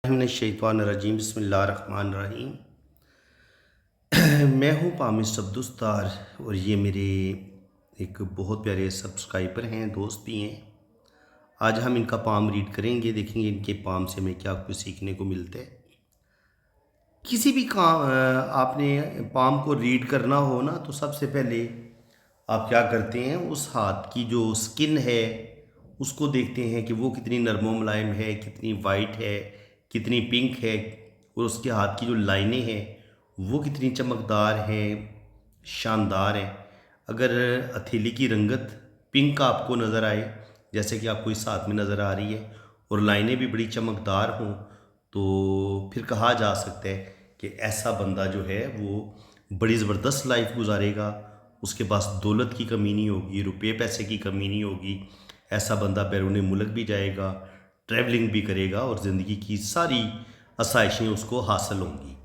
मिनश्शैतानिर्रजीम बिस्मिल्लाहिर्रहमानिर्रहीम। मैं हूँ पामिश अब्दुस्तार और ये मेरे एक बहुत प्यारे सब्सक्राइबर हैं, दोस्त भी हैं। आज हम इनका पाम रीड करेंगे, देखेंगे इनके पाम से हमें क्या कुछ सीखने को मिलता है। किसी भी काम आपने पाम को रीड करना हो ना, तो सबसे पहले आप क्या करते हैं, उस हाथ की जो स्किन है उसको देखते हैं कि वो कितनी नरमो मुलायम है, कितनी वाइट है, कितनी पिंक है, और उसके हाथ की जो लाइनें हैं वो कितनी चमकदार हैं, शानदार हैं। अगर हथेली की रंगत पिंक आपको नज़र आए, जैसे कि आपको इस हाथ में नज़र आ रही है, और लाइनें भी बड़ी चमकदार हों, तो फिर कहा जा सकता है कि ऐसा बंदा जो है वो बड़ी ज़बरदस्त लाइफ गुजारेगा। उसके पास दौलत की कमी नहीं होगी, रुपये पैसे की कमी नहीं होगी। ऐसा बंदा बैरून मुल्क भी जाएगा, ट्रैवलिंग भी करेगा और ज़िंदगी की सारी आसाइशें उसको हासिल होंगी।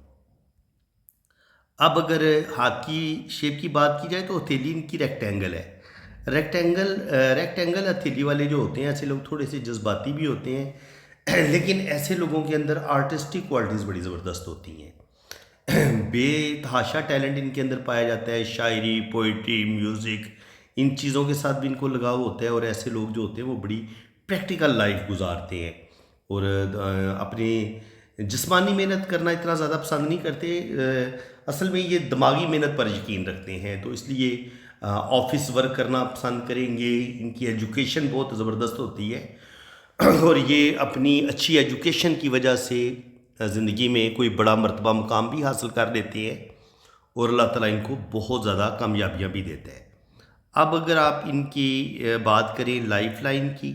अब अगर हाथ की शेप की बात की जाए तो हथेली इनकी रेक्टेंगल है। रेक्टेंगल हथेली वाले जो होते हैं, ऐसे लोग थोड़े से जज्बाती भी होते हैं लेकिन ऐसे लोगों के अंदर आर्टिस्टिक क्वालिटीज़ बड़ी ज़बरदस्त होती हैं। बेतहाशा टैलेंट इनके अंदर पाया जाता है, शायरी, पोइट्री, म्यूज़िक, इन चीज़ों के साथ भी इनको लगाव होता है। और ऐसे लोग जो होते हैं वो बड़ी प्रैक्टिकल लाइफ गुजारते हैं और अपनी जिस्मानी मेहनत करना इतना ज़्यादा पसंद नहीं करते। असल में ये दिमागी मेहनत पर यकीन रखते हैं, तो इसलिए ऑफिस वर्क करना पसंद करेंगे। इनकी एजुकेशन बहुत ज़बरदस्त होती है और ये अपनी अच्छी एजुकेशन की वजह से ज़िंदगी में कोई बड़ा मर्तबा मुकाम भी हासिल कर लेते हैं और अल्लाह ताला इनको बहुत ज़्यादा कामयाबियाँ भी देता है। अब अगर आप इनकी बात करें लाइफ लाइन की,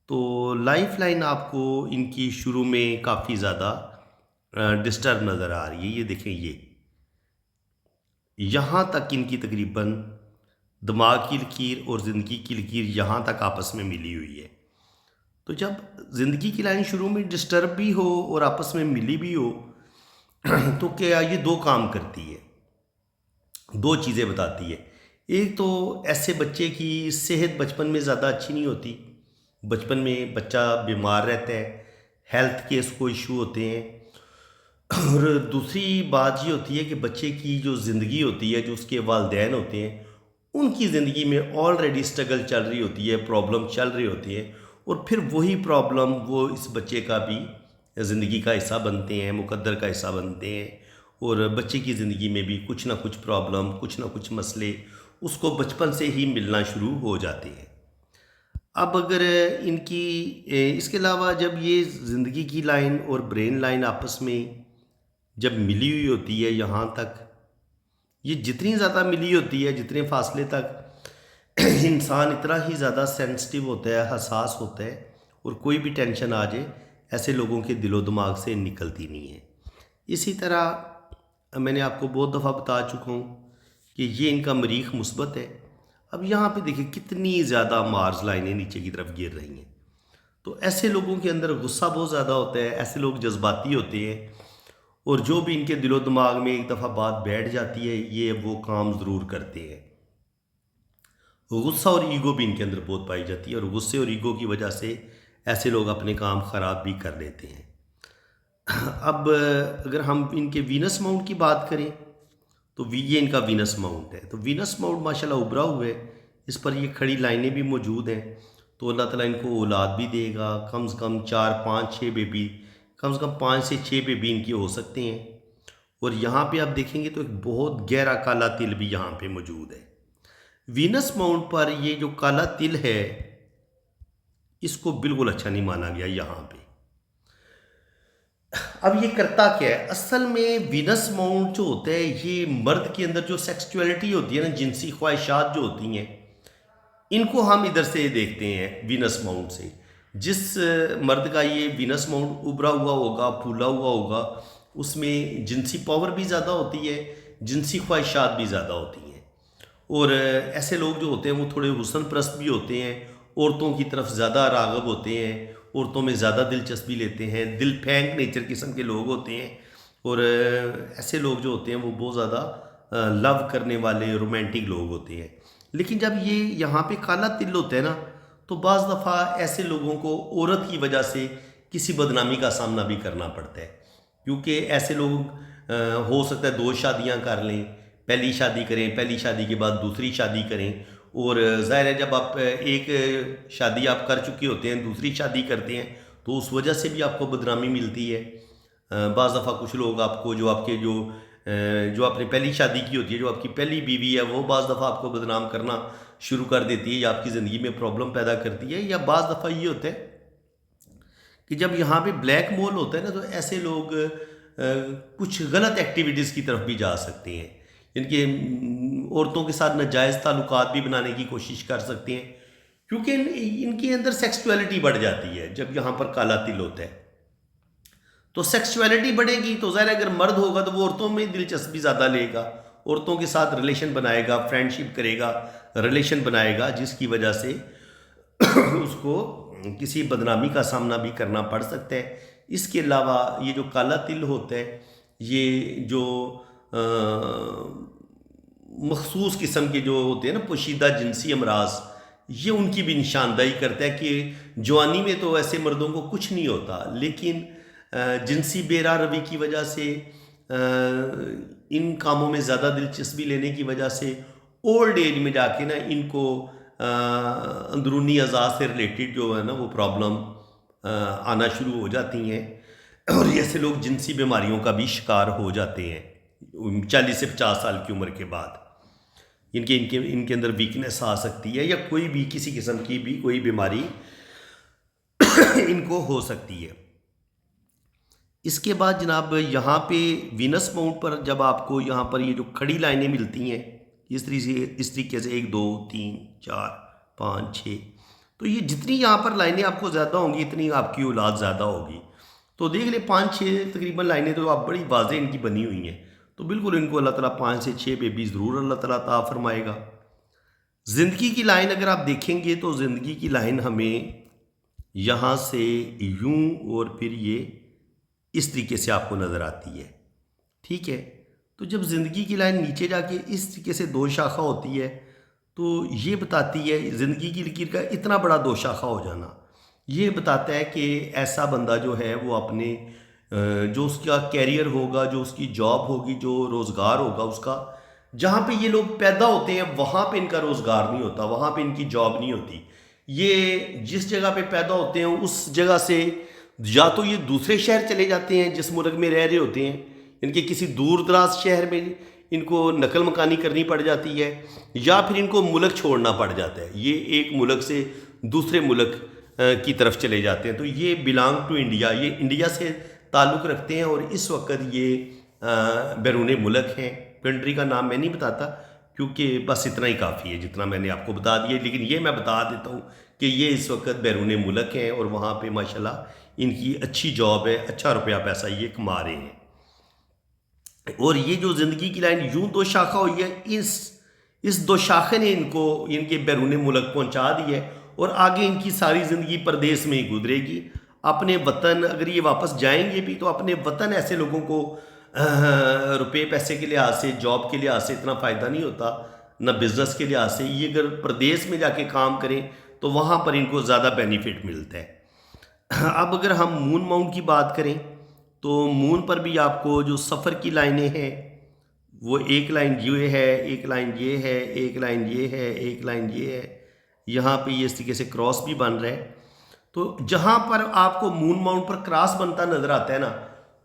तो लाइफ लाइन आपको इनकी शुरू में काफ़ी ज़्यादा डिस्टर्ब नज़र आ रही है। ये देखें, ये यहाँ तक इनकी तकरीबन दिमाग की लकीर और ज़िंदगी की लकीर यहाँ तक आपस में मिली हुई है। तो जब ज़िंदगी की लाइन शुरू में डिस्टर्ब भी हो और आपस में मिली भी हो तो क्या ये दो काम करती है, दो चीज़ें बताती है। एक तो ऐसे बच्चे की सेहत बचपन में ज़्यादा अच्छी नहीं होती, बचपन में बच्चा बीमार रहता है, हेल्थ के इसको इशू होते हैं। और दूसरी बात ये होती है कि बच्चे की जो ज़िंदगी होती है, जो उसके वालिदैन होते हैं, उनकी ज़िंदगी में ऑलरेडी स्ट्रगल चल रही होती है, प्रॉब्लम चल रही होती है, और फिर वही प्रॉब्लम वो इस बच्चे का भी ज़िंदगी का हिस्सा बनते हैं, मुकद्दर का हिस्सा बनते हैं। और बच्चे की ज़िंदगी में भी कुछ ना कुछ प्रॉब्लम, कुछ ना कुछ मसले उसको बचपन से ही मिलना शुरू हो जाते हैं। अब अगर इनकी इसके अलावा जब ये ज़िंदगी की लाइन और ब्रेन लाइन आपस में जब मिली हुई होती है, यहाँ तक ये जितनी ज़्यादा मिली होती है, जितने फासले तक इंसान इतना ही ज़्यादा सेंसिटिव होता है, हसास होता है, और कोई भी टेंशन आ जाए ऐसे लोगों के दिलो दिमाग से निकलती नहीं है। इसी तरह मैंने आपको बहुत दफ़ा बता चुका हूँ कि ये इनका मरीख मुस्बत है। अब यहाँ पे देखिए कितनी ज़्यादा मार्ज लाइनें नीचे की तरफ गिर रही हैं। तो ऐसे लोगों के अंदर गुस्सा बहुत ज़्यादा होता है, ऐसे लोग जज्बाती होते हैं, और जो भी इनके दिलो दिमाग में एक दफ़ा बात बैठ जाती है ये वो काम ज़रूर करते हैं। गुस्सा और ईगो भी इनके अंदर बहुत पाई जाती है, और गुस्से और ईगो की वजह से ऐसे लोग अपने काम ख़राब भी कर लेते हैं। अब अगर हम इनके वीनस माउंट की बात करें, तो ये इनका वीनस माउंट है। तो वीनस माउंट माशाल्लाह उभरा हुआ है, इस पर ये खड़ी लाइनें भी मौजूद हैं। तो अल्लाह ताला इनको औलाद भी देगा, कम से कम 4 5 6 बेबी, कम से कम 5 से 6 बेबी इनके हो सकते हैं। और यहाँ पे आप देखेंगे तो एक बहुत गहरा काला तिल भी यहाँ पे मौजूद है। वीनस माउंट पर ये जो काला तिल है, इसको बिल्कुल अच्छा नहीं माना गया यहाँ पे। अब ये करता क्या है, असल में वीनस माउंट जो होता है ये मर्द के अंदर जो सेक्सुअलिटी होती है ना, जिनसी ख्वाहिशात जो होती हैं, इनको हम इधर से देखते हैं वीनस माउंट से। जिस मर्द का ये वीनस माउंट उभरा हुआ होगा, फूला हुआ होगा, उसमें जिनसी पावर भी ज़्यादा होती है, जिनसी ख्वाहिशात भी ज़्यादा होती हैं। और ऐसे लोग जो होते हैं वो थोड़े हुस्न परस्त भी होते हैं, औरतों की तरफ ज़्यादा राग़िब होते हैं, औरतों में ज़्यादा दिलचस्पी लेते हैं, दिल फेंक नेचर किस्म के लोग होते हैं। और ऐसे लोग जो होते हैं वो बहुत ज़्यादा लव करने वाले रोमांटिक लोग होते हैं। लेकिन जब ये यहाँ पे काला तिल होता है ना, तो बाज़ दफ़ा ऐसे लोगों को औरत की वजह से किसी बदनामी का सामना भी करना पड़ता है, क्योंकि ऐसे लोग हो सकता है 2 शादियां कर लें, पहली शादी करें, पहली शादी के बाद दूसरी शादी करें, और ज़ाहिर है जब आप एक शादी आप कर चुके होते हैं, दूसरी शादी करते हैं, तो उस वजह से भी आपको बदनामी मिलती है। बाज़ दफ़ा कुछ लोग आपको जो आपने पहली शादी की होती है, जो आपकी पहली बीवी है, वो बाज़ दफ़ा आपको बदनाम करना शुरू कर देती है या आपकी ज़िंदगी में प्रॉब्लम पैदा करती है। या बाज़ दफ़ा ये होता है कि जब यहाँ पे ब्लैक मोल होता है ना, तो ऐसे लोग कुछ गलत एक्टिविटीज़ की तरफ भी जा सकते हैं। इनके औरतों के साथ नाजायज़ ताल्लुकात भी बनाने की कोशिश कर सकते हैं, क्योंकि इनके अंदर सेक्सुअलिटी बढ़ जाती है जब यहाँ पर काला तिल होता है। तो सेक्सुअलिटी बढ़ेगी तो ज़ाहिर है अगर मर्द होगा तो वो औरतों में दिलचस्पी ज़्यादा लेगा, औरतों के साथ रिलेशन बनाएगा, फ्रेंडशिप करेगा, रिलेशन बनाएगा, जिसकी वजह से उसको किसी बदनामी का सामना भी करना पड़ सकता है। इसके अलावा ये जो काला तिल होता है, ये जो मखसूस किस्म के जो होते हैं ना पोशीदा जिनसी अमराज, ये उनकी भी निशानदाही करता है कि जवानी में तो ऐसे मर्दों को कुछ नहीं होता, लेकिन जिनसी बेरा रवि की वजह से, इन कामों में ज़्यादा दिलचस्पी लेने की वजह से ओल्ड एज में जाके ना इनको अंदरूनी अज़ा से रिलेटेड जो है ना वो प्रॉब्लम आना शुरू हो जाती हैं, और ऐसे लोग जिनसी बीमारियों का भी शिकार हो जाते हैं 40 से 50 साल की उम्र के बाद। इनके अंदर वीकनेस आ सकती है, या कोई भी किसी किस्म की भी कोई बीमारी इनको हो सकती है। इसके बाद जनाब यहाँ पे वीनस माउंट पर जब आपको यहाँ पर ये जो खड़ी लाइनें मिलती हैं इस तरीके से 1 2 3 4 5 6, तो ये जितनी यहाँ पर लाइनें आपको ज़्यादा होंगी इतनी आपकी औलाद ज़्यादा होगी। तो देख ले 5-6 तकरीबन लाइनें तो आप बड़ी वाज़ेह इनकी बनी हुई हैं, तो बिल्कुल इनको अल्लाह ताला 5 से 6 बेबी ज़रूर अल्लाह ताला अता फरमाएगा। ज़िंदगी की लाइन अगर आप देखेंगे तो ज़िंदगी की लाइन हमें यहाँ से यूं और फिर ये इस तरीके से आपको नज़र आती है, ठीक है। तो जब ज़िंदगी की लाइन नीचे जाके इस तरीके से 2 शाखा होती है, तो ये बताती है ज़िंदगी की लकीर का इतना बड़ा 2 शाखा हो जाना, ये बताता है कि ऐसा बंदा जो है वो अपने जो उसका कैरियर होगा, जो उसकी जॉब होगी, जो रोज़गार होगा उसका, जहाँ पे ये लोग पैदा होते हैं वहाँ पे इनका रोज़गार नहीं होता, वहाँ पे इनकी जॉब नहीं होती। ये जिस जगह पे पैदा होते हैं उस जगह से या तो ये दूसरे शहर चले जाते हैं जिस मुल्क में रह रहे होते हैं, इनके किसी दूर दराज शहर में इनको नकल मकानी करनी पड़ जाती है, या फिर इनको मुल्क छोड़ना पड़ जाता है, ये एक मुल्क से दूसरे मुल्क की तरफ चले जाते हैं। तो ये बिलोंग टू इंडिया, ये इंडिया से ताल्लुक़ रखते हैं, और इस वक्त ये बैरून मुल्क हैं। कंट्री का नाम मैं नहीं बताता क्योंकि बस इतना ही काफ़ी है जितना मैंने आपको बता दिया, लेकिन ये मैं बता देता हूँ कि ये इस वक्त बैरून मुल्क हैं और वहाँ पे माशाल्लाह इनकी अच्छी जॉब है, अच्छा रुपया पैसा ये कमा रहे हैं। और ये जो ज़िंदगी की लाइन यूं 2 शाखा हुई है, इस 2 शाखे ने इनको इनके बैरून मुल्क पहुँचा दी है, और आगे इनकी सारी ज़िंदगी परदेश में ही गुजरेगी। अपने वतन अगर ये वापस जाएंगे भी तो अपने वतन ऐसे लोगों को रुपए पैसे के लिहाज से, जॉब के लिहाज से इतना फ़ायदा नहीं होता, ना बिज़नेस के लिहाज से। ये अगर प्रदेश में जाके काम करें तो वहाँ पर इनको ज़्यादा बेनिफिट मिलता है। अब अगर हम मून माउंट की बात करें तो मून पर भी आपको जो सफ़र की लाइनें हैं वो एक लाइन ये है, एक लाइन ये है, एक लाइन ये है, एक लाइन ये है, यहाँ पे ये इस तरीके से क्रॉस भी बन रहा है। तो जहाँ पर आपको मून माउंट पर क्रॉस बनता नज़र आता है ना,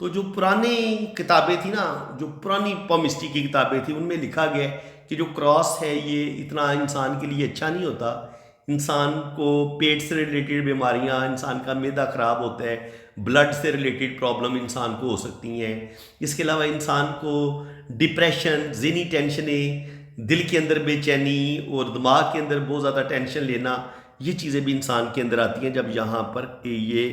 तो जो पुरानी किताबें थी ना, जो पुरानी पॉमिस्ट्री की किताबें थी, उनमें लिखा गया है कि जो क्रॉस है ये इतना इंसान के लिए अच्छा नहीं होता। इंसान को पेट से रिलेटेड बीमारियां, इंसान का मैदा ख़राब होता है, ब्लड से रिलेटेड प्रॉब्लम इंसान को हो सकती हैं। इसके अलावा इंसान को डिप्रेशन, ज़हनी टेंशनें, दिल के अंदर बेचैनी और दिमाग के अंदर बहुत ज़्यादा टेंशन लेना, ये चीज़ें भी इंसान के अंदर आती हैं जब यहाँ पर ये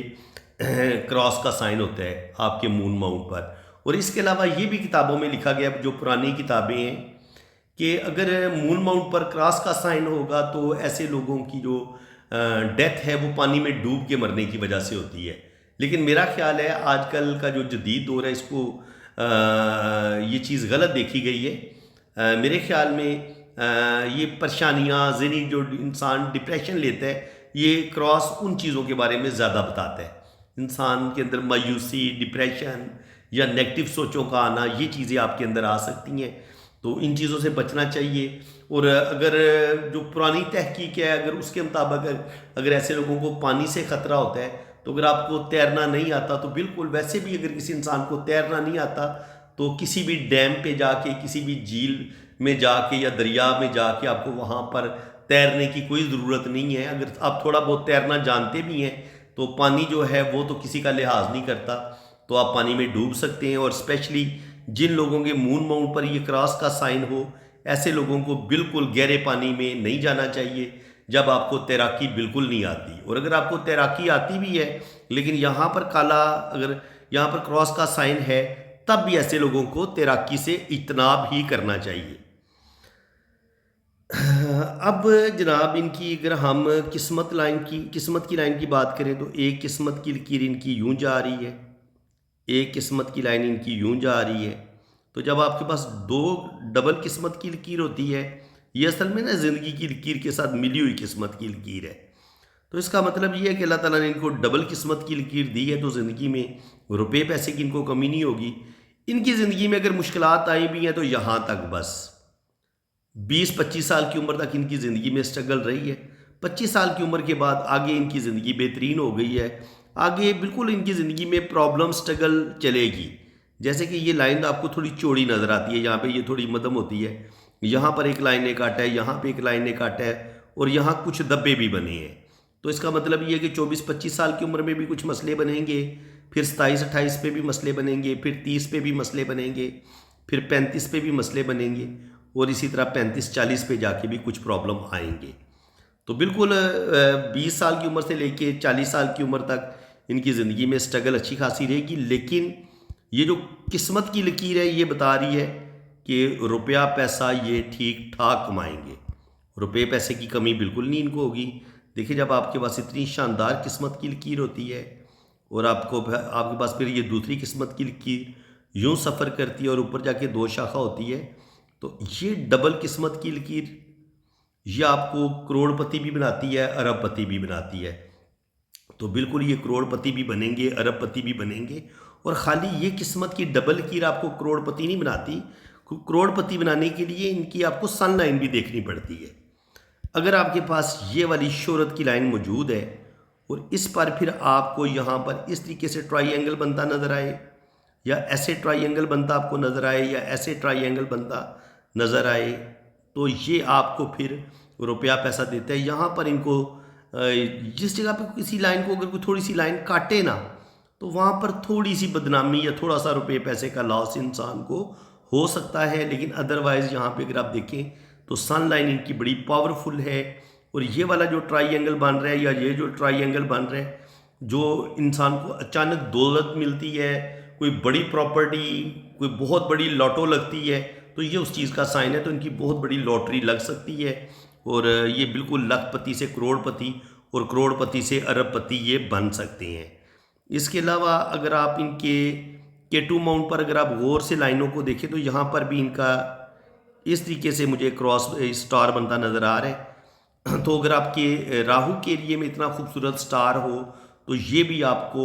क्रॉस का साइन होता है आपके मून माउंट पर। और इसके अलावा ये भी किताबों में लिखा गया, जो पुरानी किताबें हैं, कि अगर मून माउंट पर क्रॉस का साइन होगा तो ऐसे लोगों की जो डेथ है वो पानी में डूब के मरने की वजह से होती है। लेकिन मेरा ख्याल है आजकल का जो जदीद दौर है इसको ये चीज़ गलत देखी गई है। मेरे ख्याल में ये परेशानियाँ, ज़हनी जो इंसान डिप्रेशन लेता है, ये क्रॉस उन चीज़ों के बारे में ज़्यादा बताता है। इंसान के अंदर मायूसी, डिप्रेशन या नेगेटिव सोचों का आना, ये चीज़ें आपके अंदर आ सकती हैं। तो इन चीज़ों से बचना चाहिए। और अगर जो पुरानी तहकीक है, अगर उसके मुताबिक अगर ऐसे लोगों को पानी से ख़तरा होता है, तो अगर आपको तैरना नहीं आता तो बिल्कुल, वैसे भी अगर किसी इंसान को तैरना नहीं आता तो किसी भी डैम पे जाके, किसी भी झील में जाके या दरिया में जाके आपको वहाँ पर तैरने की कोई ज़रूरत नहीं है। अगर आप थोड़ा बहुत तैरना जानते भी हैं तो पानी जो है वो तो किसी का लिहाज नहीं करता, तो आप पानी में डूब सकते हैं। और स्पेशली जिन लोगों के मून माउंट पर ये क्रॉस का साइन हो, ऐसे लोगों को बिल्कुल गहरे पानी में नहीं जाना चाहिए जब आपको तैराकी बिल्कुल नहीं आती। और अगर आपको तैराकी आती भी है लेकिन यहाँ पर काला, अगर यहाँ पर क्रॉस का साइन है, तब भी ऐसे लोगों को तैराकी से इज्तनाब ही करना चाहिए। अब जनाब, इनकी अगर हम किस्मत की लाइन की बात करें तो एक किस्मत की लकीर इनकी यूं जा रही है, एक किस्मत की लाइन इनकी यूं जा रही है। तो जब आपके पास दो डबल किस्मत की लकीर होती है, ये असल में ना ज़िंदगी की लकीर के साथ मिली हुई किस्मत की लकीर है। तो इसका मतलब ये है कि अल्लाह ताला ने इनको डबल किस्मत की लकीर दी है, तो ज़िंदगी में रुपए पैसे की इनको कमी नहीं होगी। इनकी ज़िंदगी में अगर मुश्किलात आई भी हैं तो यहाँ तक बस 20-25 साल की उम्र तक इनकी ज़िंदगी में स्ट्रगल रही है। 25 साल की उम्र के बाद आगे इनकी ज़िंदगी बेहतरीन हो गई है। आगे बिल्कुल इनकी ज़िंदगी में प्रॉब्लम स्ट्रगल चलेगी। जैसे कि ये लाइन आपको थोड़ी चौड़ी नज़र आती है, यहाँ पे ये थोड़ी मध्यम होती है, यहाँ पर एक लाइन ने काटा है, यहाँ पे एक लाइन ने काटा है और यहाँ कुछ धब्बे भी बने हैं। तो इसका मतलब ये है कि 24-25 साल की उम्र में भी कुछ मसले बनेंगे, फिर 27-28 पे भी मसले बनेंगे, फिर 30 पे भी मसले बनेंगे, फिर 35 पे भी मसले बनेंगे और इसी तरह 35-40 पे जाके भी कुछ प्रॉब्लम आएंगे। तो बिल्कुल 20 साल की उम्र से लेके 40 साल की उम्र तक इनकी ज़िंदगी में स्ट्रगल अच्छी खासी रहेगी। लेकिन ये जो किस्मत की लकीर है ये बता रही है कि रुपया पैसा ये ठीक ठाक कमाएंगे, रुपये पैसे की कमी बिल्कुल नहीं इनको होगी। देखिए, जब आपके पास इतनी शानदार किस्मत की लकीर होती है और आपके पास फिर ये दूसरी किस्मत की लकीर यूँ सफ़र करती है और ऊपर जाके दो शाखा होती है, तो ये डबल किस्मत की लकीर ये आपको करोड़पति भी बनाती है, अरबपति भी बनाती है। तो बिल्कुल ये करोड़पति भी बनेंगे, अरबपति भी बनेंगे। और ख़ाली ये किस्मत की डबल लकीर आपको करोड़पति नहीं बनाती, करोड़पति बनाने के लिए इनकी आपको सन लाइन भी देखनी पड़ती है। अगर आपके पास ये वाली शोहरत की लाइन मौजूद है और इस पर फिर आपको यहाँ पर इस तरीके से ट्राइंगल बनता नज़र आए, या ऐसे ट्राइंगल बनता आपको नज़र आए, या ऐसे ट्राइंगल बनता नज़र आए, तो ये आपको फिर रुपया पैसा देता है। यहाँ पर इनको जिस जगह पे किसी लाइन को अगर कोई थोड़ी सी लाइन काटे ना, तो वहाँ पर थोड़ी सी बदनामी या थोड़ा सा रुपये पैसे का लॉस इंसान को हो सकता है। लेकिन अदरवाइज़ यहाँ पे अगर आप देखें तो सन लाइन इनकी बड़ी पावरफुल है। और ये वाला जो ट्राइंगल बन रहा है, या ये जो ट्राइंगल बन रहा है, जो इंसान को अचानक दौलत मिलती है, कोई बड़ी प्रॉपर्टी, कोई बहुत बड़ी लॉटो लगती है, तो ये उस चीज़ का साइन है। तो इनकी बहुत बड़ी लॉटरी लग सकती है और ये बिल्कुल लखपति से करोड़पति और करोड़पति से अरबपति ये बन सकते हैं। इसके अलावा अगर आप इनके K2 माउंट पर अगर आप गौर से लाइनों को देखें तो यहाँ पर भी इनका इस तरीके से मुझे क्रॉस स्टार बनता नज़र आ रहा है। तो अगर आपके राहु के एरिए में इतना खूबसूरत स्टार हो तो ये भी आपको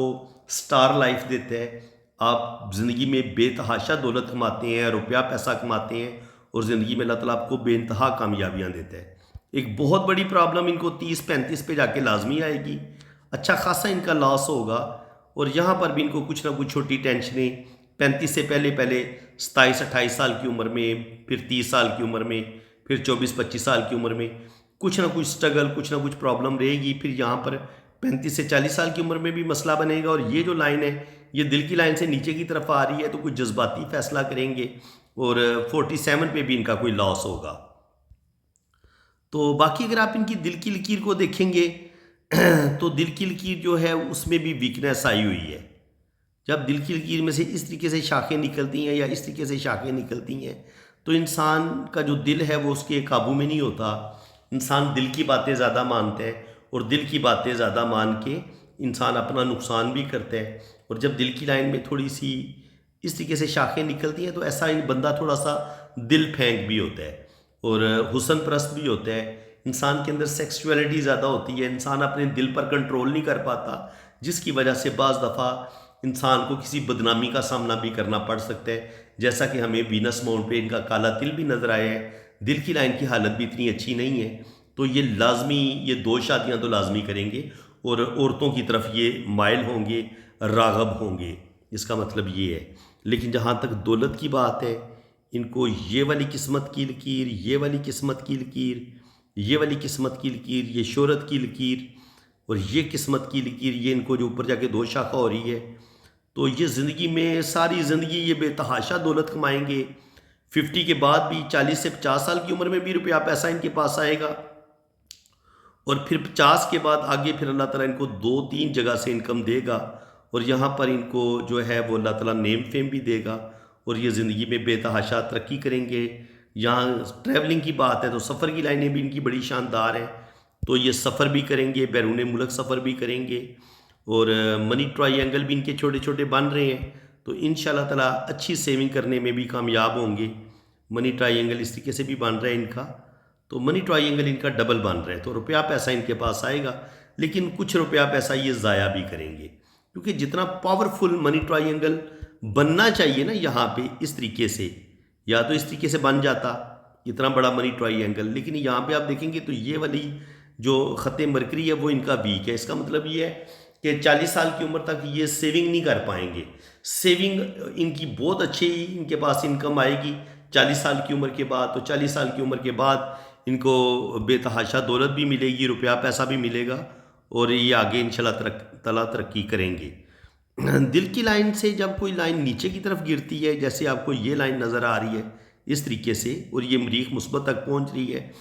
स्टार लाइफ देता है। आप ज़िंदगी में बेतहाशा दौलत कमाते हैं, रुपया पैसा कमाते हैं और ज़िंदगी में अल्लाह ताला आपको बेइंतहा कामयाबियाँ देता है। एक बहुत बड़ी प्रॉब्लम इनको 30-35 पे जाके लाजमी आएगी, अच्छा खासा इनका लॉस होगा। और यहाँ पर भी इनको कुछ ना कुछ छोटी टेंशनें 35 से पहले 27-28 साल की उम्र में, फिर 30 साल की उम्र में, फिर 24-25 साल की उम्र में कुछ ना कुछ स्ट्रगल, कुछ ना कुछ प्रॉब्लम रहेगी। फिर यहाँ पर 35 से 40 साल की उम्र में भी मसला बनेगा। और ये जो लाइन है ये दिल की लाइन से नीचे की तरफ आ रही है, तो कुछ जज्बाती फैसला करेंगे और 47 पे भी इनका कोई लॉस होगा। तो बाकी अगर आप इनकी दिल की लकीर को देखेंगे तो दिल की लकीर जो है उसमें भी वीकनेस आई हुई है। जब दिल की लकीर में से इस तरीके से शाखें निकलती हैं या इस तरीके से शाखें निकलती हैं तो इंसान का जो दिल है वो उसके काबू में नहीं होता। इंसान दिल की बातें ज़्यादा मानता है और दिल की बातें ज़्यादा मान के इंसान अपना नुकसान भी करता है। और जब दिल की लाइन में थोड़ी सी इस तरीके से शाखें निकलती हैं तो ऐसा बंदा थोड़ा सा दिल फेंक भी होता है और हुस्न परस्त भी होता है। इंसान के अंदर सेक्सुअलिटी ज़्यादा होती है, इंसान अपने दिल पर कंट्रोल नहीं कर पाता। जिसकी वजह से बाज़ दफ़ा इंसान को किसी बदनामी का सामना भी करना पड़ सकता है। जैसा कि हमें वीनस माउंट पे इनका काला तिल भी नज़र आया है, दिल की लाइन की हालत भी इतनी अच्छी नहीं है। तो ये लाजमी, ये 2 शादियाँ तो लाजमी करेंगे और औरतों की तरफ ये माइल होंगे, राग़ब होंगे, इसका मतलब ये है। लेकिन जहाँ तक दौलत की बात है, इनको ये वाली किस्मत की लकीर, ये वाली किस्मत की लकीर, ये वाली किस्मत की लकीर, ये शोहरत की लकीर और ये किस्मत की लकीर, ये इनको जो ऊपर जाके 2 शाखा हो रही है। तो ये ज़िंदगी में सारी ज़िंदगी ये बेतहाशा दौलत कमाएंगे। 50 के बाद भी 40 से 50 साल की उम्र में भी रुपया पैसा इनके पास आएगा और फिर 50 के बाद आगे फिर अल्लाह ताला इनको 2-3 जगह से इनकम देगा और यहाँ पर इनको जो है वो अल्लाह ताला नेम फेम भी देगा और ये ज़िंदगी में बेतहाशा तरक्की करेंगे। यहाँ ट्रैवलिंग की बात है तो सफ़र की लाइनें भी इनकी बड़ी शानदार हैं। तो ये सफ़र भी करेंगे, बैरून मुल्क सफ़र भी करेंगे और मनी ट्रायंगल भी इनके छोटे छोटे बन रहे हैं। तो इंशाल्लाह ताला अच्छी सेविंग करने में भी कामयाब होंगे। मनी ट्रायंगल इस तरीके से भी बन रहा है इनका, तो मनी ट्रायंगल इनका डबल बन रहा है। तो रुपया पैसा इनके पास आएगा, लेकिन कुछ रुपया पैसा ये ज़ाया भी करेंगे, क्योंकि जितना पावरफुल मनी ट्रायंगल बनना चाहिए ना यहाँ पे इस तरीके से, या तो इस तरीके से बन जाता इतना बड़ा मनी ट्रायंगल, लेकिन यहाँ पे आप देखेंगे तो ये वाली जो ख़त मरकरी है वो इनका वीक है। इसका मतलब ये है कि 40 साल की उम्र तक ये सेविंग नहीं कर पाएंगे। सेविंग इनकी बहुत अच्छी इनके पास इनकम आएगी 40 साल की उम्र के बाद। तो 40 साल की उम्र के बाद इनको बेतहाशा दौलत भी मिलेगी, रुपया पैसा भी मिलेगा और ये आगे इंशाल्लाह ताला तरक्की करेंगे। दिल की लाइन से जब कोई लाइन नीचे की तरफ गिरती है, जैसे आपको ये लाइन नज़र आ रही है इस तरीके से, और ये मरीख मुस्बत तक पहुंच रही है,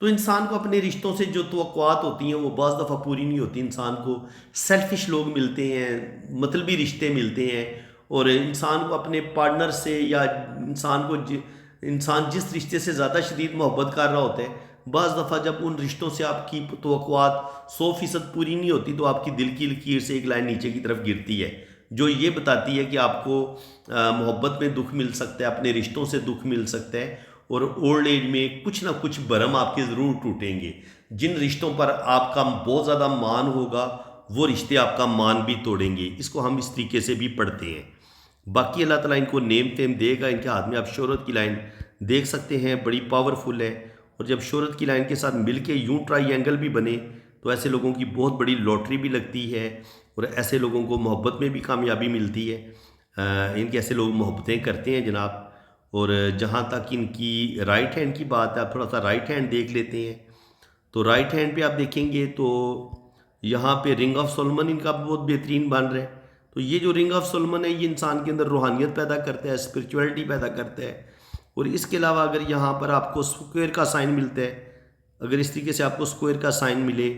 तो इंसान को अपने रिश्तों से जो तवक्कुआत होती हैं वो बाज़ दफ़ा पूरी नहीं होती। इंसान को सेल्फिश लोग मिलते हैं, मतलबी रिश्ते मिलते हैं और इंसान को अपने पार्टनर से या इंसान जिस रिश्ते से ज़्यादा शदीद मोहब्बत कर रहा होता है, बाज़ दफ़ा जब उन रिश्तों से आपकी तवक्कुआत 100% पूरी नहीं होती तो आपकी दिल की लकीर से एक लाइन नीचे की तरफ गिरती है, जो ये बताती है कि आपको मोहब्बत में दुख मिल सकता है, अपने रिश्तों से दुख मिल सकता है और ओल्ड एज में कुछ ना कुछ भरम आपके ज़रूर टूटेंगे। जिन रिश्तों पर आपका बहुत ज़्यादा मान होगा वो रिश्ते आपका मान भी तोड़ेंगे। इसको हम इस तरीके से भी पढ़ते हैं। बाकी अल्लाह ताला इनको नेम फेम देगा। इनके हाथ में आप शोहरत की लाइन देख सकते हैं, बड़ी पावरफुल है और जब शोहरत की लाइन के साथ मिल के यूँ ट्राईएंगल भी बने तो ऐसे लोगों की बहुत बड़ी लॉटरी भी लगती है और ऐसे लोगों को मोहब्बत में भी कामयाबी मिलती है। इनके ऐसे लोग मोहब्बतें करते हैं जनाब। और जहाँ तक इनकी राइट हैंड की बात है, आप थोड़ा सा राइट हैंड देख लेते हैं। तो राइट हैंड पे आप देखेंगे तो यहाँ पे रिंग ऑफ सोलमन इनका बहुत बेहतरीन बन रहा है। तो ये जो रिंग ऑफ सोलमन है ये इंसान के अंदर रूहानियत पैदा करता है, स्पिरिचुअलिटी पैदा करता है। और इसके अलावा अगर यहाँ पर आपको स्क्वायर का साइन मिलता है, अगर इस तरीके से आपको स्क्वायर का साइन मिले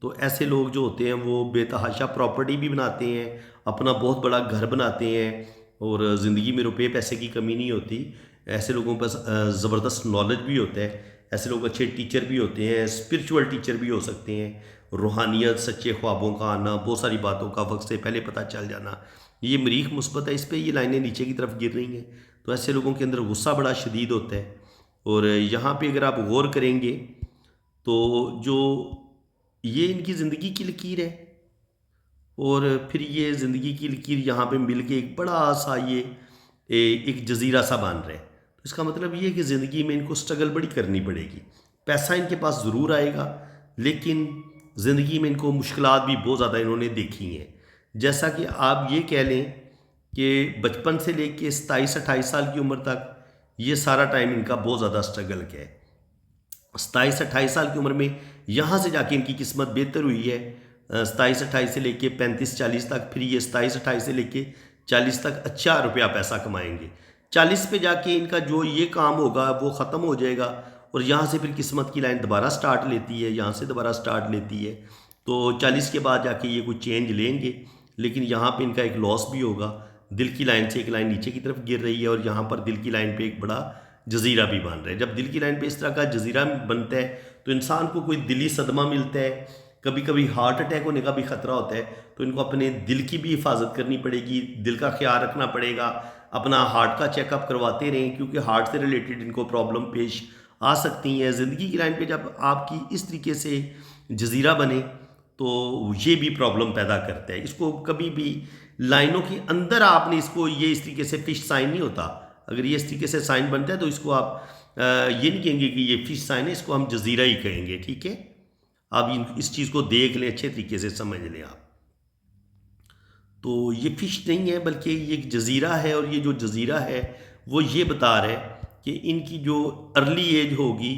तो ऐसे लोग जो होते हैं वो बेतहाशा प्रॉपर्टी भी बनाते हैं, अपना बहुत बड़ा घर बनाते हैं और ज़िंदगी में रुपये पैसे की कमी नहीं होती। ऐसे लोगों पर ज़बरदस्त नॉलेज भी होता है। ऐसे लोग अच्छे टीचर भी होते हैं, स्पिरिचुअल टीचर भी हो सकते हैं। रूहानियत, सच्चे ख्वाबों का आना, बहुत सारी बातों का वक्त से पहले पता चल जाना, ये मरीख मुस्बत है। इस पर ये लाइनें नीचे की तरफ गिर रही हैं तो ऐसे लोगों के अंदर गुस्सा बड़ा शदीद होता है। और यहाँ पे अगर आप गौर करेंगे तो जो ये इनकी ज़िंदगी की लकीर है और फिर ये ज़िंदगी की लकीर यहाँ पे मिल के एक बड़ा सा ये एक जजीरा सा बन रहा है। तो इसका मतलब ये है कि ज़िंदगी में इनको स्ट्रगल बड़ी करनी पड़ेगी। पैसा इनके पास ज़रूर आएगा लेकिन ज़िंदगी में इनको मुश्किलात भी बहुत ज़्यादा इन्होंने देखी हैं। जैसा कि आप ये कह लें कि बचपन से लेके 27-28 साल की उम्र तक ये सारा टाइम इनका बहुत ज़्यादा स्ट्रगल किया है। 27-28 साल की उम्र में यहाँ से जाके इनकी किस्मत बेहतर हुई है। 27-28 से लेके 35-40 तक, फिर ये 27-28 से लेके 40 तक अच्छा रुपया पैसा कमाएंगे। 40 पे जाके इनका जो ये काम होगा वो ख़त्म हो जाएगा और यहाँ से फिर किस्मत की लाइन दोबारा स्टार्ट लेती है, यहाँ से दोबारा स्टार्ट लेती है। तो 40 के बाद जाके ये कुछ चेंज लेंगे, लेकिन यहाँ पे इनका एक लॉस भी होगा। दिल की लाइन से एक लाइन नीचे की तरफ गिर रही है और यहाँ पर दिल की लाइन पे एक बड़ा जजीरा भी बन रहा है। जब दिल की लाइन पे इस तरह का जजीरा बनता है तो इंसान को कोई दिली सदमा मिलता है, कभी कभी हार्ट अटैक होने का भी ख़तरा होता है। तो इनको अपने दिल की भी हिफाजत करनी पड़ेगी, दिल का ख्याल रखना पड़ेगा, अपना हार्ट का चेकअप करवाते रहें क्योंकि हार्ट से रिलेटेड इनको प्रॉब्लम पेश आ सकती हैं। ज़िंदगी की लाइन पे जब आपकी इस तरीके से जजीरा बने तो ये भी प्रॉब्लम पैदा करता है। इसको कभी भी लाइनों के अंदर आपने इसको ये इस तरीके से फिश साइन नहीं होता। अगर ये इस तरीके से साइन बनता है तो इसको आप ये नहीं कहेंगे कि ये फिश साइन है, इसको हम जजीरा ही कहेंगे। ठीक है, आप इस चीज़ को देख लें, अच्छे तरीके से समझ लें आप। तो ये फिश नहीं है बल्कि ये एक जजीरा है, और ये जो जजीरा है वो ये बता रहा है कि इनकी जो अर्ली एज होगी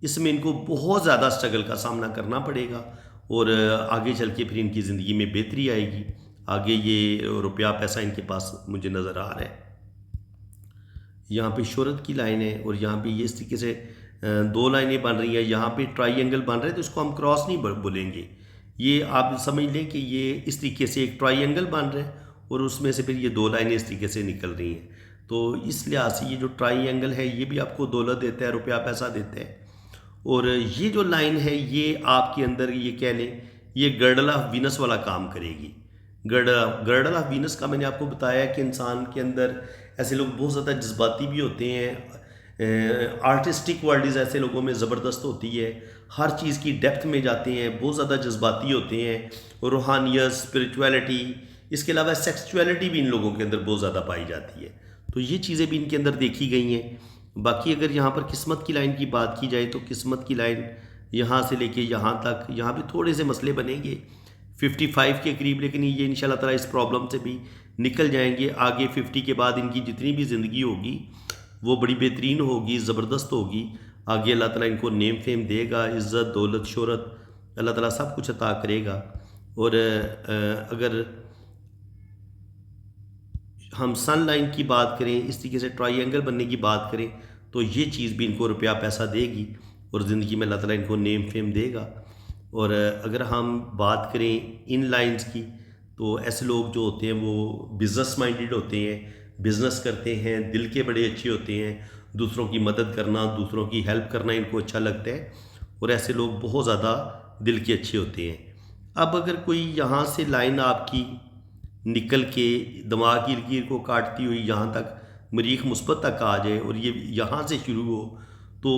इसमें इनको बहुत ज़्यादा स्ट्रगल का सामना करना पड़ेगा, और आगे चल के फिर इनकी ज़िंदगी में बेहतरी आएगी। आगे ये रुपया पैसा इनके पास मुझे नज़र आ रहा है। यहाँ पे शोहरत की लाइन है, और यहाँ पे ये इस तरीके से दो लाइनें बन रही हैं। यहाँ पे ट्राइंगल बन रहे हैं तो इसको हम क्रॉस नहीं बोलेंगे। ये आप समझ लें कि ये इस तरीके से एक ट्राइंगल बन रहा है और उसमें से फिर ये दो लाइनें इस तरीके से निकल रही हैं। तो इस लिहाज से ये जो ट्राइंगल है ये भी आपको दौलत देता है, रुपया पैसा देता है। और ये जो लाइन है ये आपके अंदर ये कह लें ये गर्डल ऑफ वीनस वाला काम करेगी। गर्डल ऑफ वीनस का मैंने आपको बताया कि इंसान के अंदर ऐसे लोग बहुत ज़्यादा जज्बाती भी होते हैं। आर्टिस्टिक क्वालिटीज़ ऐसे लोगों में ज़बरदस्त होती है, हर चीज़ की डेप्थ में जाते हैं, बहुत ज़्यादा जज्बाती होते हैं, रूहानियत, स्पिरिचुअलिटी, इसके अलावा सेक्सुअलिटी भी इन लोगों के अंदर बहुत ज़्यादा पाई जाती है। तो ये चीज़ें भी इनके अंदर देखी गई हैं। बाकी अगर यहाँ पर किस्मत की लाइन की बात की जाए तो किस्मत की लाइन यहाँ से लेके यहाँ तक, यहाँ पे थोड़े से मसले बनेंगे 55 के करीब, लेकिन ये इंशाल्लाह ताला इस प्रॉब्लम से भी निकल जाएंगे। आगे 50 के बाद इनकी जितनी भी ज़िंदगी होगी वो बड़ी बेहतरीन होगी, ज़बरदस्त होगी। आगे अल्लाह ताला इनको नेम फेम देगा, इज़्ज़त, दौलत, शोहरत अल्लाह ताला सब कुछ अता करेगा। और अगर हम सन लाइन की बात करें, इस तरीके से ट्राइंगल बनने की बात करें, तो ये चीज़ भी इनको रुपया पैसा देगी और ज़िंदगी में अल्लाह ताला इनको नेम फेम देगा। और अगर हम बात करें इन लाइंस की, तो ऐसे लोग जो होते हैं वो बिज़नेस माइंडेड होते हैं, बिज़नेस करते हैं, दिल के बड़े अच्छे होते हैं, दूसरों की मदद करना, दूसरों की हेल्प करना इनको अच्छा लगता है, और ऐसे लोग बहुत ज़्यादा दिल के अच्छे होते हैं। अब अगर कोई यहाँ से लाइन आपकी निकल के दिमाग की लकीर को काटती हुई यहाँ तक मरीख मुस्बत तक आ जाए और ये यहाँ से शुरू हो, तो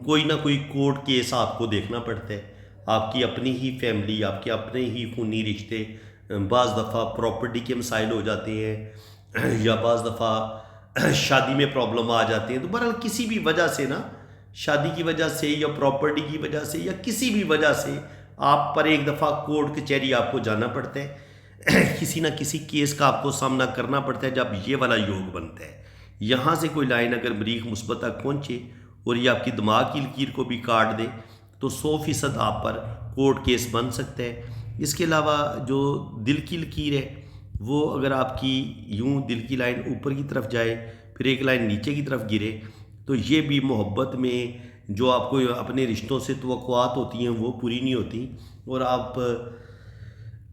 कोई ना कोई कोर्ट केस आपको देखना पड़ता है। आपकी अपनी ही फैमिली, आपके अपने ही खूनी रिश्ते, बाज़ दफ़ा प्रॉपर्टी के मसाइल हो जाते हैं, या बाज़ दफ़ा शादी में प्रॉब्लम आ जाती है। तो बहरहाल किसी भी वजह से ना, शादी की वजह से या प्रॉपर्टी की वजह से या किसी भी वजह से आप पर एक दफ़ा कोर्ट कचहरी आपको जाना पड़ता है, किसी ना किसी केस का आपको सामना करना पड़ता है जब ये वाला योग बनता है। यहाँ से कोई लाइन अगर मरीख मुस्बत तक पहुँचे और ये आपकी दिमाग की लकीर को भी काट दे तो 100% आप पर कोर्ट केस बन सकता है। इसके अलावा जो दिल की लकीर है वो अगर आपकी यूं दिल की लाइन ऊपर की तरफ जाए फिर एक लाइन नीचे की तरफ गिरे, तो ये भी मोहब्बत में जो आपको अपने रिश्तों से तवक्कुआत होती हैं वो पूरी नहीं होती, और आप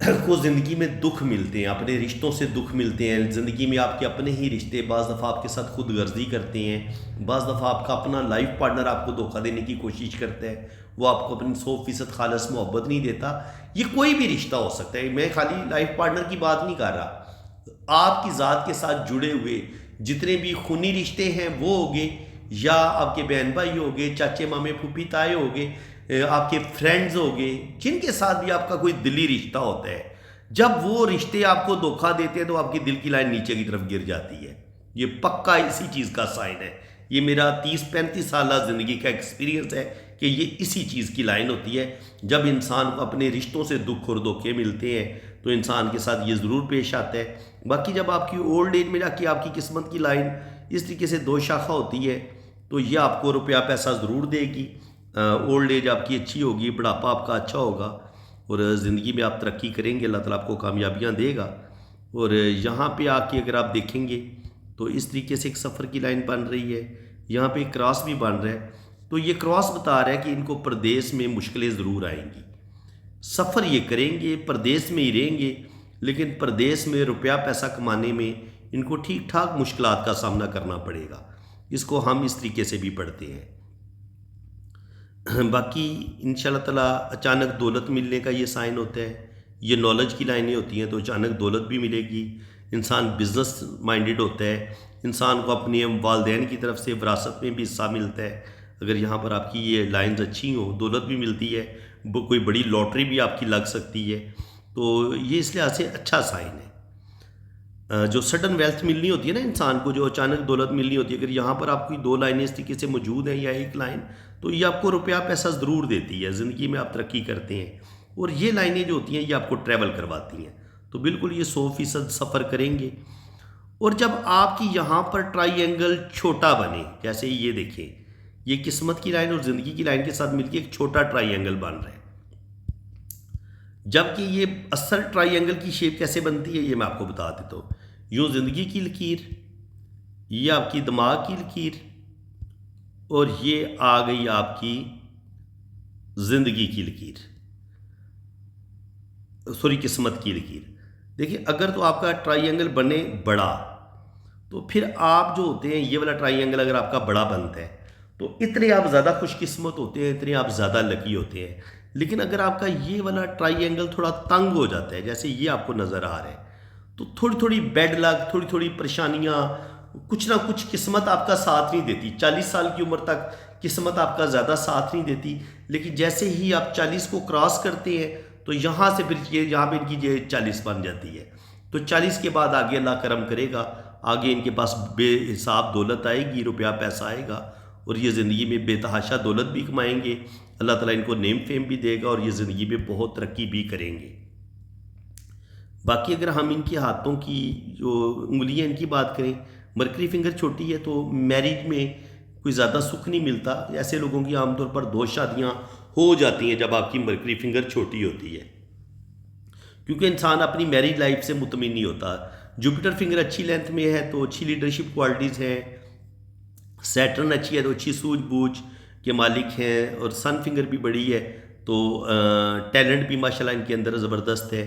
को ज़िंदगी में दुख मिलते हैं, अपने रिश्तों से दुख मिलते हैं। ज़िंदगी में आपके अपने ही रिश्ते बाज़ दफ़ा आपके साथ खुद गर्जी करते हैं, बाज़ दफ़ा आपका अपना लाइफ पार्टनर आपको धोखा देने की कोशिश करता है, वो आपको अपनी 100% खालस मोहब्बत नहीं देता। ये कोई भी रिश्ता हो सकता है, मैं खाली लाइफ पार्टनर की बात नहीं कर रहा। आपकी ज़ात के साथ जुड़े हुए जितने भी खूनी रिश्ते हैं वो हो गए, या आपके बहन भाई हो गए, चाचे मामे फूफी ताए हो गए, आपके फ्रेंड्स हो गए, जिनके साथ भी आपका कोई दिली रिश्ता होता है, जब वो रिश्ते आपको धोखा देते हैं तो आपकी दिल की लाइन नीचे की तरफ गिर जाती है। ये पक्का इसी चीज़ का साइन है। ये मेरा 30-35 साल ज़िंदगी का एक्सपीरियंस है कि ये इसी चीज़ की लाइन होती है। जब इंसान को अपने रिश्तों से दुख और धोखे मिलते हैं तो इंसान के साथ ये ज़रूर पेश आता है। बाकी जब आपकी ओल्ड एज में जाके आपकी किस्मत की लाइन इस तरीके से दो शाखा होती है तो ये आपको रुपया पैसा ज़रूर देगी। ओल्ड एज आपकी अच्छी होगी, बुढ़ापा आपका अच्छा होगा और ज़िंदगी में आप तरक्की करेंगे, अल्लाह ताला आपको कामयाबियाँ देगा। और यहाँ पे आके अगर आप देखेंगे तो इस तरीके से एक सफ़र की लाइन बन रही है, यहाँ पे एक क्रॉस भी बन रहा है। तो ये क्रॉस बता रहा है कि इनको परदेश में मुश्किलें ज़रूर आएंगी। सफ़र ये करेंगे, परदेश में ही रहेंगे, लेकिन परदेश में रुपया पैसा कमाने में इनको ठीक ठाक मुश्किलात का सामना करना पड़ेगा। इसको हम इस तरीके से भी पढ़ते हैं। बाकी इंशाल्लाह ताला अचानक दौलत मिलने का ये साइन होता है। ये नॉलेज की लाइनें होती हैं तो अचानक दौलत भी मिलेगी। इंसान बिज़नेस माइंडेड होता है, इंसान को अपने वालदैन की तरफ से विरासत में भी हिस्सा मिलता है। अगर यहाँ पर आपकी ये लाइंस अच्छी हों, दौलत भी मिलती है, कोई बड़ी लॉटरी भी आपकी लग सकती है। तो ये इस लिहाज से अच्छा साइन है। जो सडन वेल्थ मिलनी होती है ना इंसान को, जो अचानक दौलत मिलनी होती है, अगर यहाँ पर आपकी दो लाइनें इस तरीके से मौजूद हैं या एक लाइन, तो ये आपको रुपया पैसा ज़रूर देती है, ज़िंदगी में आप तरक्की करते हैं। और ये लाइनें जो होती हैं ये आपको ट्रैवल करवाती हैं, तो बिल्कुल ये 100% सफ़र करेंगे। और जब आपकी यहाँ पर ट्राइएंगल छोटा बने, जैसे ये देखें, ये किस्मत की लाइन और ज़िंदगी की लाइन के साथ मिलकर एक छोटा ट्राइएंगल बन रहा है, जबकि ये असल ट्राइएंगल की शेप कैसे बनती है ये मैं आपको बता देता हूँ। यूँ ज़िंदगी की लकीर, ये आपकी दिमाग की लकीर, और ये आ गई आपकी ज़िंदगी की लकीर, सॉरी किस्मत की लकीर। देखिए, अगर तो आपका ट्राइएंगल बने बड़ा, तो फिर आप जो होते हैं, ये वाला ट्राइएंगल अगर आपका बड़ा बनता है तो इतने आप ज़्यादा खुशकिस्मत होते हैं, इतने आप ज़्यादा लकी होते हैं। लेकिन अगर आपका ये वाला ट्राइएंगल थोड़ा तंग हो जाता है, जैसे ये आपको नज़र आ रहा है, तो थोड़ी थोड़ी बैड लक, थोड़ी थोड़ी परेशानियाँ, कुछ ना कुछ किस्मत आपका साथ नहीं देती। 40 साल की उम्र तक किस्मत आपका ज़्यादा साथ नहीं देती, लेकिन जैसे ही आप 40 को क्रॉस करते हैं तो यहाँ से फिर ये यहाँ पे इनकी ये 40 बन जाती है। तो 40 के बाद आगे अल्लाह करम करेगा, आगे इनके पास बेहिसाब दौलत आएगी, रुपया पैसा आएगा, और ये ज़िंदगी में बेतहाशा दौलत भी कमाएंगे। अल्लाह ताला इनको नेम फेम भी देगा और ये ज़िंदगी में बहुत तरक्की भी करेंगे। बाकी अगर हम इनके हाथों की जो उंगलियां इनकी बात करें, मरकरी फिंगर छोटी है तो मैरिज में कोई ज़्यादा सुख नहीं मिलता। ऐसे लोगों की आमतौर पर 2 शादियां हो जाती हैं जब आपकी मरकरी फिंगर छोटी होती है, क्योंकि इंसान अपनी मैरिज लाइफ से मुतमिन नहीं होता। जुपिटर फिंगर अच्छी लेंथ में है तो अच्छी लीडरशिप क्वालिटीज़ हैं, सैटर्न अच्छी है तो अच्छी सूझबूझ के मालिक हैं, और सन फिंगर भी बड़ी है तो टैलेंट भी माशाल्लाह इनके अंदर ज़बरदस्त है।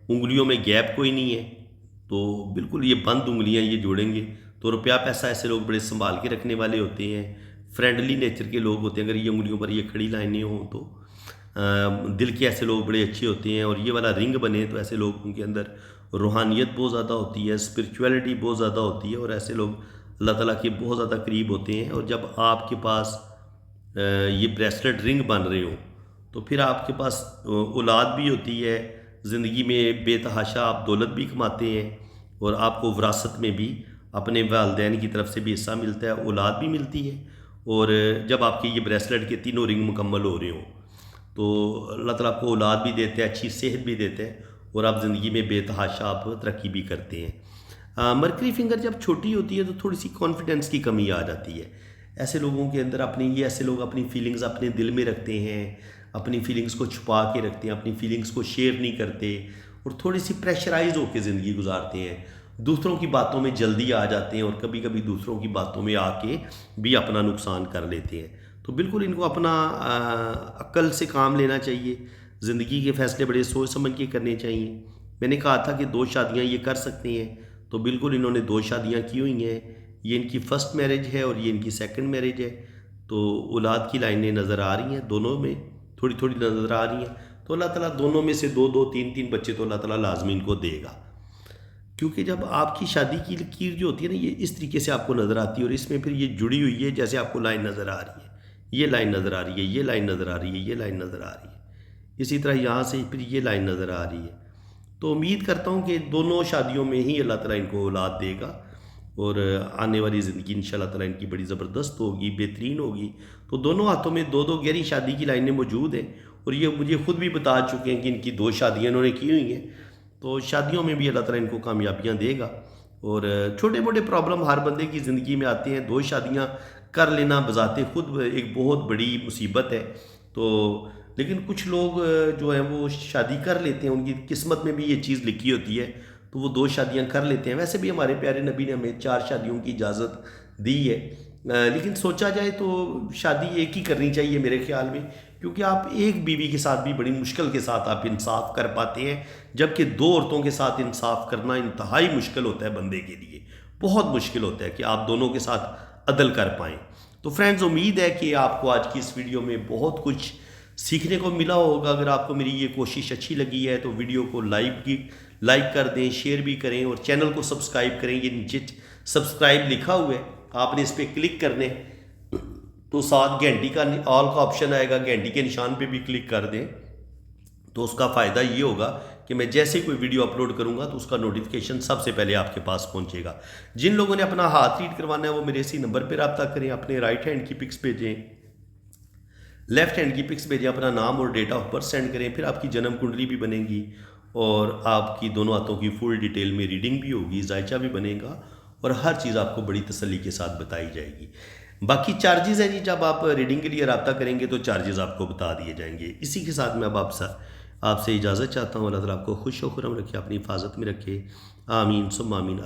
उंगलियों में गैप कोई नहीं है, तो बिल्कुल ये बंद उंगलियां ये जोड़ेंगे तो रुपया पैसा ऐसे लोग बड़े संभाल के रखने वाले होते हैं, फ्रेंडली नेचर के लोग होते हैं। अगर ये उंगलियों पर ये खड़ी लाइनें हों तो दिल के ऐसे लोग बड़े अच्छे होते हैं, और ये वाला रिंग बने तो ऐसे लोगों के अंदर रूहानियत बहुत ज़्यादा होती है, स्पिरिचुअलिटी बहुत ज़्यादा होती है, और ऐसे लोग अल्लाह ताला के बहुत ज़्यादा करीब होते हैं। और जब आपके पास ये ब्रेसलेट रिंग बन रहे हो तो फिर आपके पास औलाद भी होती है, ज़िंदगी में बेतहाशा आप दौलत भी कमाते हैं, और आपको विरासत में भी अपने वालिदैन की तरफ से भी हिस्सा मिलता है, औलाद भी मिलती है। और जब आपके ये ब्रेसलेट के तीनों रिंग मुकम्मल हो रहे हो तो अल्लाह ताला आपको औलाद भी देते हैं, अच्छी सेहत भी देते हैं, और आप ज़िंदगी में बेतहाशा आप तरक्की भी करते हैं। मरकरी फिंगर जब छोटी होती है तो थोड़ी सी कॉन्फिडेंस की कमी आ जाती है। ऐसे लोगों के अंदर ऐसे लोग अपनी फीलिंग्स अपने दिल में रखते हैं, अपनी फीलिंग्स को छुपा के रखते हैं, अपनी फीलिंग्स को शेयर नहीं करते, और थोड़ी सी प्रेशराइज होकर ज़िंदगी गुजारते हैं, दूसरों की बातों में जल्दी आ जाते हैं, और कभी कभी दूसरों की बातों में आके भी अपना नुकसान कर लेते हैं। तो बिल्कुल इनको अपना अक्ल से काम लेना चाहिए, ज़िंदगी के फ़ैसले बड़े सोच समझ के करने चाहिए। मैंने कहा था कि 2 शादियाँ ये कर सकते हैं, तो बिल्कुल इन्होंने 2 शादियाँ की हुई हैं। ये इनकी फ़र्स्ट मैरिज है और ये इनकी सेकंड मैरिज है, तो औलाद की लाइनें नज़र आ रही हैं, दोनों में थोड़ी थोड़ी नज़र आ रही हैं। तो अल्लाह ताला दोनों में से 2-2 3-3 बच्चे तो अल्लाह ताला लाजमी इनको देगा, क्योंकि जब आपकी शादी की लकीर जो होती है ना, ये इस तरीके से आपको नज़र आती है, और इसमें फिर ये जुड़ी हुई है, जैसे आपको लाइन नज़र आ रही है, ये लाइन नज़र आ रही है, ये लाइन नज़र आ रही है, ये लाइन नज़र आ रही है, इसी तरह यहाँ से फिर ये लाइन नज़र आ रही है। तो उम्मीद करता हूँ कि दोनों शादियों में ही अल्लाह ताला इनको औलाद देगा, और आने वाली ज़िंदगी इंशाल्लाह ताला इनकी बड़ी ज़बरदस्त होगी, बेहतरीन होगी। तो दोनों हाथों में 2-2 गहरी शादी की लाइनें मौजूद हैं, और ये मुझे खुद भी बता चुके हैं कि इनकी 2 शादियाँ इन्होंने की हुई हैं। तो शादियों में भी अल्लाह ताला इनको कामयाबियाँ देगा, और छोटे मोटे प्रॉब्लम हर बंदे की ज़िंदगी में आते हैं। 2 शादियाँ कर लेना बज़ाते खुद एक बहुत बड़ी मुसीबत है। तो लेकिन कुछ लोग जो हैं वो शादी कर लेते हैं, उनकी किस्मत में भी ये चीज़ लिखी होती है, तो वो 2 शादियाँ कर लेते हैं। वैसे भी हमारे प्यारे नबी ने हमें 4 शादियों की इजाज़त दी है, लेकिन सोचा जाए तो शादी एक ही करनी चाहिए मेरे ख्याल में, क्योंकि आप एक बीवी के साथ भी बड़ी मुश्किल के साथ आप इंसाफ कर पाते हैं, जबकि 2 औरतों के साथ इंसाफ करना इंतहाई मुश्किल होता है बंदे के लिए, बहुत मुश्किल होता है कि आप दोनों के साथ अदल कर पाएँ। तो फ्रेंड्स, उम्मीद है कि आपको आज की इस वीडियो में बहुत कुछ सीखने को मिला होगा। अगर आपको मेरी ये कोशिश अच्छी लगी है तो वीडियो को लाइक कर दें, शेयर भी करें, और चैनल को सब्सक्राइब करें। ये नीचे सब्सक्राइब लिखा हुआ है, आपने इस पर क्लिक कर दें तो साथ घंटी का ऑल का ऑप्शन आएगा, घंटी के निशान पे भी क्लिक कर दें तो उसका फ़ायदा ये होगा कि मैं जैसे कोई वीडियो अपलोड करूंगा तो उसका नोटिफिकेशन सबसे पहले आपके पास पहुंचेगा। जिन लोगों ने अपना हाथ रीड करवाना है वो मेरे इसी नंबर पर रब्ता करें, अपने राइट हैंड की पिक्स भेजें, लेफ्ट हैंड की पिक्स भेजें, अपना नाम और डेट ऑफ बर्थ सेंड करें, फिर आपकी जन्म कुंडली भी बनेगी और आपकी दोनों हाथों की फुल डिटेल में रीडिंग भी होगी, जायचा भी बनेगा और हर चीज़ आपको बड़ी तसल्ली के साथ बताई जाएगी। बाकी चार्जेस हैं जी, जब आप रीडिंग के लिए रब्ता करेंगे तो चार्जेस आपको बता दिए जाएंगे। इसी के साथ मैं अब आपसे इजाज़त चाहता हूँ। अल्लाह ताला आपको खुश व खुर्रम रखे, अपनी हिफाजत में रखे। आमीन सुम्मा आमीन।